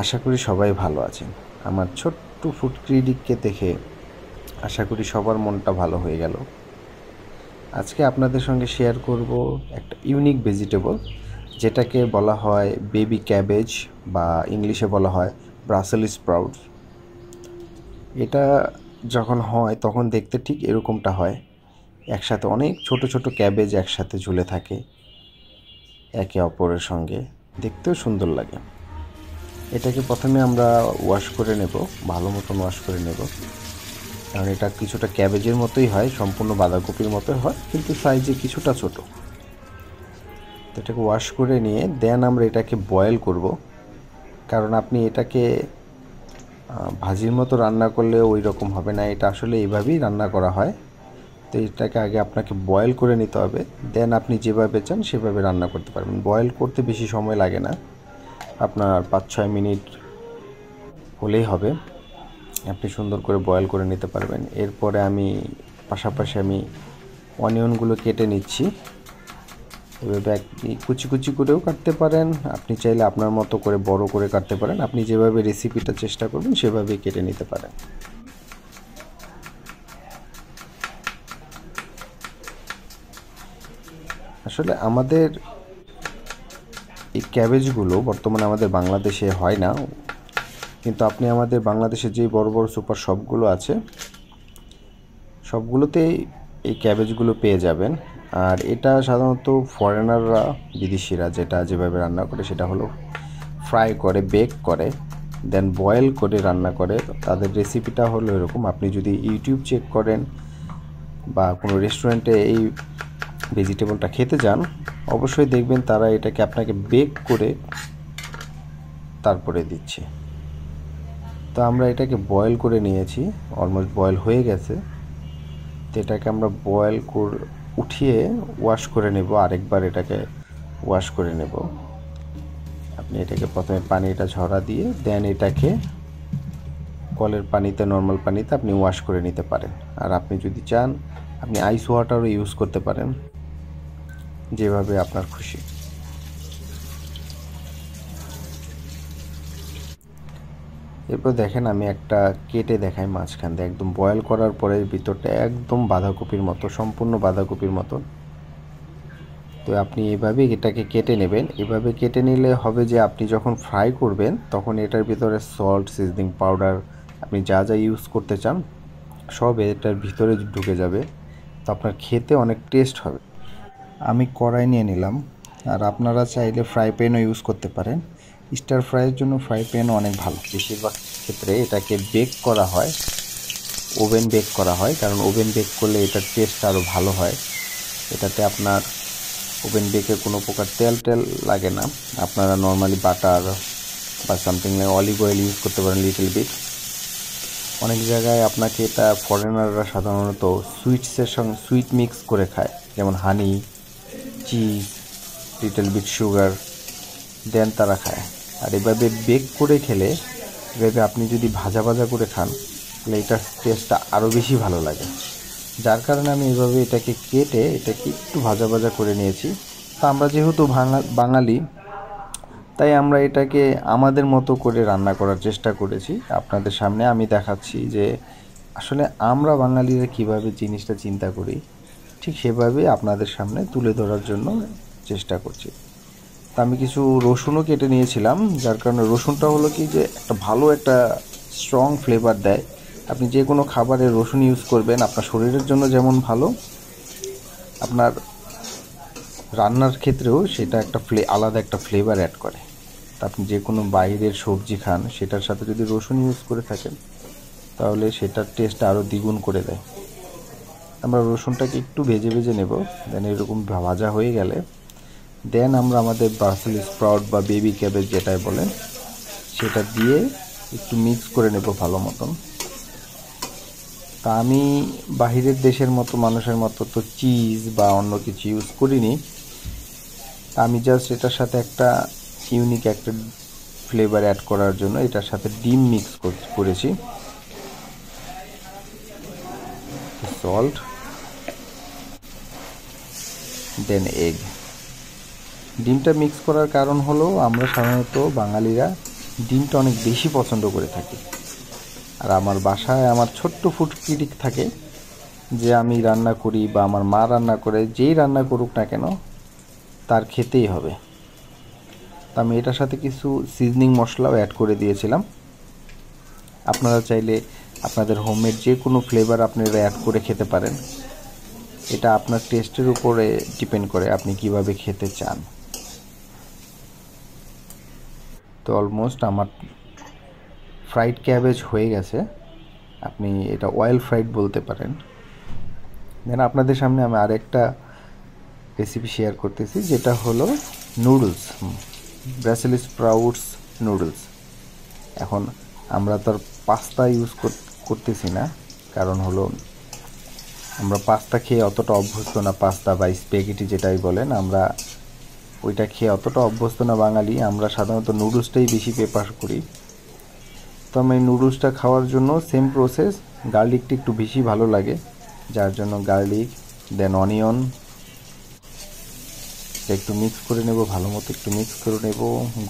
আশা করি সবাই ভালো আছেন। আমার ছোট্ট ফুড ক্রিটিককে দেখে আশা করি সবার মনটা ভালো হয়ে গেল। আজকে আপনাদের সঙ্গে শেয়ার করব একটা ইউনিক ভেজিটেবল, যেটাকে বলা হয় বেবি ক্যাবেজ বা ইংলিশে বলা হয় ব্রাসেল স্প্রাউটস। এটা যখন হয় তখন দেখতে ঠিক এরকমটা হয়। একসাথে অনেক ছোট ছোট ক্যাবেজ একসাথে ঝুলে থাকে একে অপরের সঙ্গে, দেখতেও সুন্দর লাগে। এটাকে প্রথমে আমরা ওয়াশ করে নেব, ভালো মতন ওয়াশ করে নেব, কারণ এটা কিছুটা ক্যাবেজের মতোই হয়, সম্পূর্ণ বাঁধাকপির মতোই হয়, কিন্তু সাইজে কিছুটা ছোট। তো এটাকে ওয়াশ করে নিয়ে দেন আমরা এটাকে বয়েল করব, কারণ আপনি এটাকে ভাজির মতো রান্না করলে ওই রকম হবে না, এটা আসলে এইভাবেই রান্না করা হয়। তো এটাকে আগে আপনাকে বয়েল করে নিতে হবে, দেন আপনি যেভাবে চান সেভাবে রান্না করতে পারবেন। বয়েল করতে বেশি সময় লাগে না, আপনার 5-6 মিনিট হলেই হবে, আপনি সুন্দর করে বয়েল করে নিতে পারবেন। এরপরে পাশাপাশি আমি অনিয়নগুলো কেটে নিচ্ছি। এভাবে আপনি কুচি কুচি করেও কাটতে পারেন, আপনি চাইলে আপনার মতো করে বড় করে কাটতে পারেন, আপনি যেভাবে রেসিপিটা চেষ্টা করবেন সেভাবেই কেটে নিতে পারেন। আসলে আমাদের এই ক্যাবেজগুলো বর্তমানে আমাদের বাংলাদেশে হয় না, কিন্তু আপনি আমাদের বাংলাদেশে যে বড় বড় সুপার শপগুলো আছে সবগুলোতেই এই ক্যাবেজগুলো পেয়ে যাবেন। আর এটা সাধারণত ফরেনাররা, বিদেশিরা যেভাবে রান্না করে সেটা হলো ফ্রাই করে, বেক করে, দেন বয়েল করে রান্না করে। তাদের রেসিপিটা হলো এরকম। আপনি যদি ইউটিউব চেক করেন বা কোনো রেস্টুরেন্টে এই ভেজিটেবলটা খেতে যান, অবশ্যই দেখবেন তারা এটাকে আপনাকে বেক করে তারপরে দিচ্ছে। তো আমরা এটাকে বয়েল করে নিয়েছি, অলমোস্ট বয়েল হয়ে গেছে। তো এটাকে আমরা উঠিয়ে ওয়াশ করে নেব, আরেকবার এটাকে ওয়াশ করে নেব। আপনি এটাকে প্রথমে পানিটা ঝরা দিয়ে দেন এটাকে কলের পানিতে, নর্মাল পানিতে আপনি ওয়াশ করে নিতে পারেন। আর আপনি যদি চান আপনি আইস ওয়াটারও ইউজ করতে পারেন, যেভাবে আপনার খুশি। এরপর দেখেন আমি একটা কেটে দেখাই মাঝখান দিয়ে, একদম বয়েল করার পরে ভিতরটা একদম বাঁধাকপির মতো, সম্পূর্ণ বাঁধাকপির মতো। তো আপনি এভাবে এটাকে কেটে নেবেন। এভাবে কেটে নিলে হবে যে আপনি যখন ফ্রাই করবেন তখন এটার ভিতরে সল্ট, সিজনিং পাউডার, আপনি যা যা ইউজ করতে চান সব এটার ভিতরে ঢুকে যাবে, তো আপনার খেতে অনেক টেস্ট হবে। আমি কড়াই নিয়ে নিলাম, আর আপনারা চাইলে ফ্রাই প্যানও ইউজ করতে পারেন। স্টার ফ্রাইয়ের জন্য ফ্রাই প্যানও অনেক ভালো। বেশিরভাগ ক্ষেত্রে এটাকে বেক করা হয়, ওভেন বেক করা হয়, কারণ ওভেন বেক করলে এটার টেস্ট আরও ভালো হয়। এটাতে আপনার ওভেন বেকে কোনো প্রকার তেল লাগে না। আপনারা নর্মালি বাটার বা সামথিং অলিভ অয়েল ইউজ করতে পারেন লিটল বিট। অনেক জায়গায় আপনাকে এটা ফরেনাররা সাধারণত সুইটসের সঙ্গে সুইট মিক্স করে খায়, যেমন হানি, চিজ, লিটল বিট সুগার, দেন তারা খায়। আর এভাবে বেক করে খেলে, এভাবে আপনি যদি ভাজা ভাজা করে খান তাহলে এটার টেস্টটা আরও বেশি ভালো লাগে। যার কারণে আমি এভাবে এটাকে কেটে এটাকে একটু ভাজা ভাজা করে নিয়েছি। তা আমরা যেহেতু বাঙালি, তাই আমরা এটাকে আমাদের মতো করে রান্না করার চেষ্টা করেছি। আপনাদের সামনে আমি দেখাচ্ছি যে আসলে আমরা বাঙালিরা কীভাবে জিনিসটা চিন্তা করি, ঠিক সেভাবে আপনাদের সামনে তুলে ধরার জন্য চেষ্টা করছি। তা আমি কিছু রসুনও কেটে নিয়েছিলাম, যার কারণে রসুনটা হলো কি যে ভালো একটা স্ট্রং ফ্লেভার দেয়। আপনি যে কোনো খাবারে রসুন ইউজ করবেন আপনার শরীরের জন্য যেমন ভালো, আপনার রান্নার ক্ষেত্রেও সেটা একটা আলাদা একটা ফ্লেভার অ্যাড করে। তা আপনি যে কোনো বাইরের সবজি খান সেটার সাথে যদি রসুন ইউজ করে থাকেন তাহলে সেটার টেস্ট আরও দ্বিগুণ করে দেয়। আমরা রসুনটাকে একটু ভেজে ভেজে নেব, দেন এরকম ভাজা হয়ে গেলে দেন আমরা আমাদের ব্রাসেল স্প্রাউট বা বেবি ক্যাবেজ যেটাই বলেন সেটা দিয়ে একটু মিক্স করে নেব ভালো মতন। তা আমি বাহিরের দেশের মতো মানুষের মতো তো চিজ বা অন্য কিছু ইউজ করিনি, আমি জাস্ট এটার সাথে একটা ইউনিক একটা ফ্লেভার অ্যাড করার জন্য এটার সাথে ডিম মিক্স করেছি, সল্ট, দেন এগ। ডিমটা মিক্স করার কারণ হলো আমরা সাধারণত বাঙালিরা ডিমটা অনেক বেশি পছন্দ করে থাকি। আর আমার বাসায় আমার ছোট্ট ফুড ক্রিটিক থাকে, যে আমি রান্না করি বা আমার মা রান্না করে, যেই রান্না করুক না কেন তার খেতেই হবে। তা আমি এটার সাথে কিছু সিজনিং মশলাও অ্যাড করে দিয়েছিলাম। আপনারা চাইলে আপনাদের হোমমেড যে কোনো ফ্লেভার আপনারা অ্যাড করে খেতে পারেন। এটা আপনার টেস্টের উপরে ডিপেন্ড করে আপনি কিভাবে খেতে চান। তো অলমোস্ট আমার ফ্রাইড ক্যাবেজ হয়ে গেছে, আপনি এটা অয়েল ফ্রাইড বলতে পারেন। দেন আপনাদের সামনে আমি আরেকটা রেসিপি শেয়ার করতেছি, যেটা হলো নুডলস, ব্রাসেলিস স্প্রাউটস নুডলস। এখন আমরা তো আর পাস্তা ইউজ করতেছি না, কারণ হলো আমরা পাস্তা খেয়ে অতটা অভ্যস্ত না, পাস্তা বা স্প্যাগেটি যেটাই বলেন, আমরা ওইটা খেয়ে অতটা অভ্যস্ত না বাঙালি। আমরা সাধারণত নুডলসটাই বেশি প্রেফার করি। তো আমি নুডলসটা খাওয়ার জন্য সেম প্রসেস, গার্লিকটা একটু বেশি ভালো লাগে, যার জন্য গার্লিক দেন অনিয়ন একটু মিক্স করে নেব, ভালো মতো একটু মিক্স করে নেব।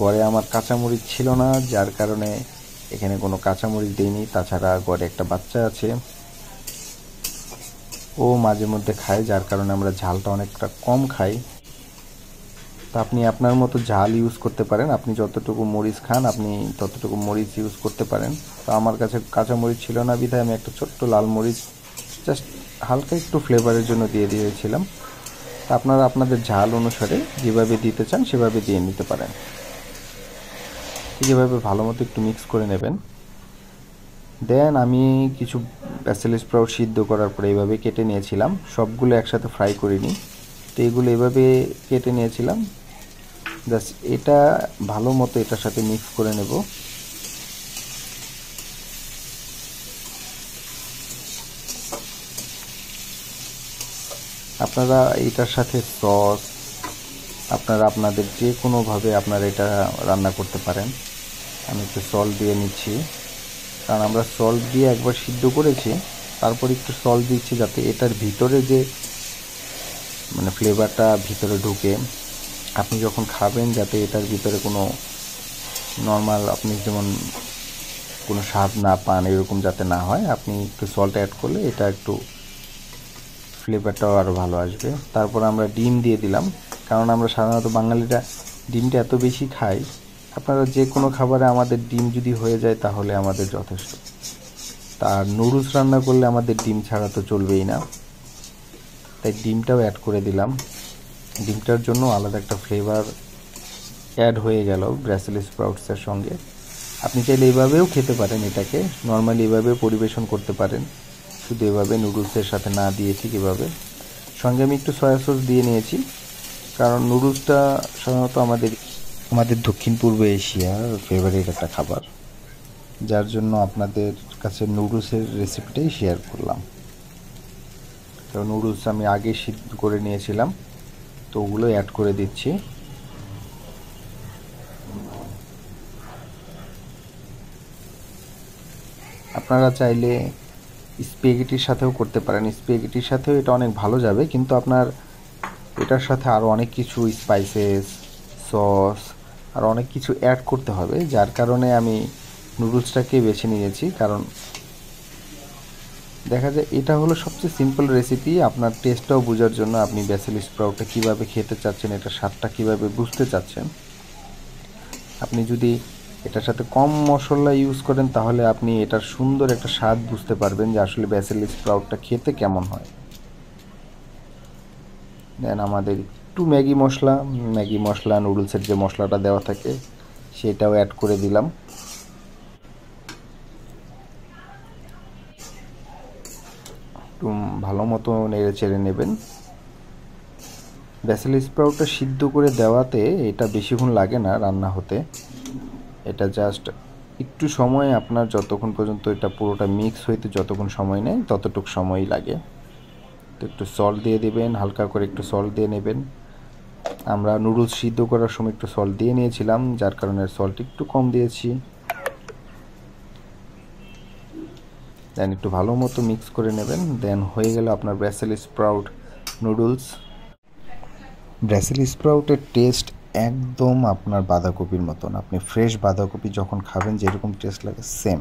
ঘরে আমার কাঁচামরিচ ছিল না, যার কারণে এখানে কোনো কাঁচামরিচ দিইনি। তাছাড়া ঘরে একটা বাচ্চা আছে, ও মাঝে মধ্যে খায়, যার কারণে আমরা ঝালটা অনেকটা কম খাই। তো আপনি আপনার মতো ঝাল ইউজ করতে পারেন, আপনি যতটুকু মরিচ খান আপনি ততটুকু মরিচ ইউজ করতে পারেন। তো আমার কাছে কাঁচামরিচ ছিল না বিধায় আমি একটা ছোট্ট লাল মরিচ জাস্ট হালকা একটু ফ্লেভারের জন্য দিয়ে দিয়েছিলাম। তা আপনারা আপনাদের ঝাল অনুসারে যেভাবে দিতে চান সেভাবে দিয়ে নিতে পারেন। যেভাবে ভালো মতো একটু মিক্স করে নেবেন। দেন আমি কিছু ব্রাসেলিস স্প্রাউট সিদ্ধ করার পরে এইভাবে কেটে নিয়েছিলাম, সবগুলো একসাথে ফ্রাই করিনি। তো এগুলো এভাবে কেটে নিয়েছিলাম, জাস্ট এটা ভালো মতো এটার সাথে মিক্স করে নেব। আপনারা এটার সাথে সস আপনারা আপনাদের যে কোনোভাবে আপনারা এটা রান্না করতে পারেন। আমি একটু সল্ট দিয়ে নিচ্ছি, কারণ আমরা সল্ট দিয়ে একবার সিদ্ধ করেছি, তারপর একটু সল্ট দিচ্ছি যাতে এটার ভিতরে যে মানে ফ্লেভারটা ভিতরে ঢুকে, আপনি যখন খাবেন যাতে এটার ভিতরে কোনো নর্মাল আপনি যেমন কোনো স্বাদ না পান, এরকম যাতে না হয়। আপনি একটু সল্ট অ্যাড করলে এটা একটু ফ্লেভারটাও আরও ভালো আসবে। তারপর আমরা ডিম দিয়ে দিলাম, কারণ আমরা সাধারণত বাঙালিরা ডিমটা এত বেশি খাই। আপনারা যে কোনো খাবারে আমাদের ডিম যদি হয়ে যায় তাহলে আমাদের যথেষ্ট। তার নুডলস রান্না করলে আমাদের ডিম ছাড়া তো চলবেই না, তাই ডিমটাও অ্যাড করে দিলাম। ডিমটার জন্য আলাদা একটা ফ্লেভার অ্যাড হয়ে গেল ব্রাসেলিস স্প্রাউটসের সঙ্গে। আপনি চাইলে এভাবেও খেতে পারেন, এটাকে নর্মালি এভাবে পরিবেশন করতে পারেন, শুধু এভাবে নুডলসের সাথে না দিয়ে ঠিক এভাবে। সঙ্গে আমি একটু সয়া সস দিয়ে নিয়েছি, কারণ নুডলসটা সাধারণত আমাদের দক্ষিণ পূর্ব এশিয়ার ফেভারিট একটা খাবার, যার জন্য আপনাদের কাছে নুডলসের রেসিপিটাই শেয়ার করলাম। তো নুডলস আমি আগে সিদ্ধ করে নিয়েছিলাম, তো ওগুলো অ্যাড করে দিচ্ছি। আপনারা চাইলে স্প্যাগেটির সাথেও করতে পারেন, স্প্যাগেটির সাথেও এটা অনেক ভালো যাবে, কিন্তু আপনার এটার সাথে আরও অনেক কিছু স্পাইসেস, সস আর অনেক কিছু অ্যাড করতে হবে, যার কারণে আমি নুডলসটাকে বেছে নিয়েছি। কারণ দেখা যায় এটা হলো সবচেয়ে সিম্পল রেসিপি। আপনার টেস্টটাও বোঝার জন্য আপনি ব্রাসেলিস স্প্রাউটটা কীভাবে খেতে চাচ্ছেন, এটা স্বাদটা কীভাবে বুঝতে চাচ্ছেন, আপনি যদি এটার সাথে কম মশলা ইউজ করেন তাহলে আপনি এটার সুন্দর একটা স্বাদ বুঝতে পারবেন যে আসলে ব্রাসেলিস স্প্রাউটটা খেতে কেমন হয়। দেন আমাদের একটু ম্যাগি মশলা নুডলসের যে মশলাটা দেওয়া থাকে সেটাও অ্যাড করে দিলাম। একটু ভালো মতো নেড়ে চেড়ে নেবেন। ব্রাসেলিস স্প্রাউটটা সিদ্ধ করে দেওয়াতে এটা বেশিক্ষণ লাগে না রান্না হতে, এটা জাস্ট একটু সময় আপনার যতক্ষণ পর্যন্ত এটা পুরোটা মিক্স হইতে যতক্ষণ সময় নেয় ততটুকু সময়ই লাগে। তো একটু সল্ট দিয়ে দেবেন, হালকা করে একটু সল্ট দিয়ে নেবেন। আমরা নুডলস সিদ্ধ করার সময় একটু সল্ট দিয়ে নিয়েছিলাম, যার কারণে সল্ট একটু কম দিয়েছি। দেন একটু ভালো মতো মিক্স করে নেবেন। দেন হয়ে গেল আপনার ব্রাসেলিস স্প্রাউট নুডলস। ব্রাসেলিস স্প্রাউটের টেস্ট একদম আপনার বাঁধাকপির মতন। আপনি ফ্রেশ বাঁধাকপি যখন খাবেন যেরকম টেস্ট লাগে সেম।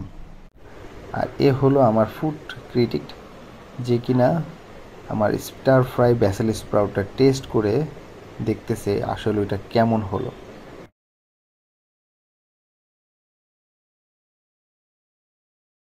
আর এ হলো আমার ফুড ক্রিটিক, যে কিনা আমার স্টার ফ্রাই ব্যাসেল স্প্রাউটটা টেস্ট করে দেখতেছে আসলে ওইটা কেমন হলো।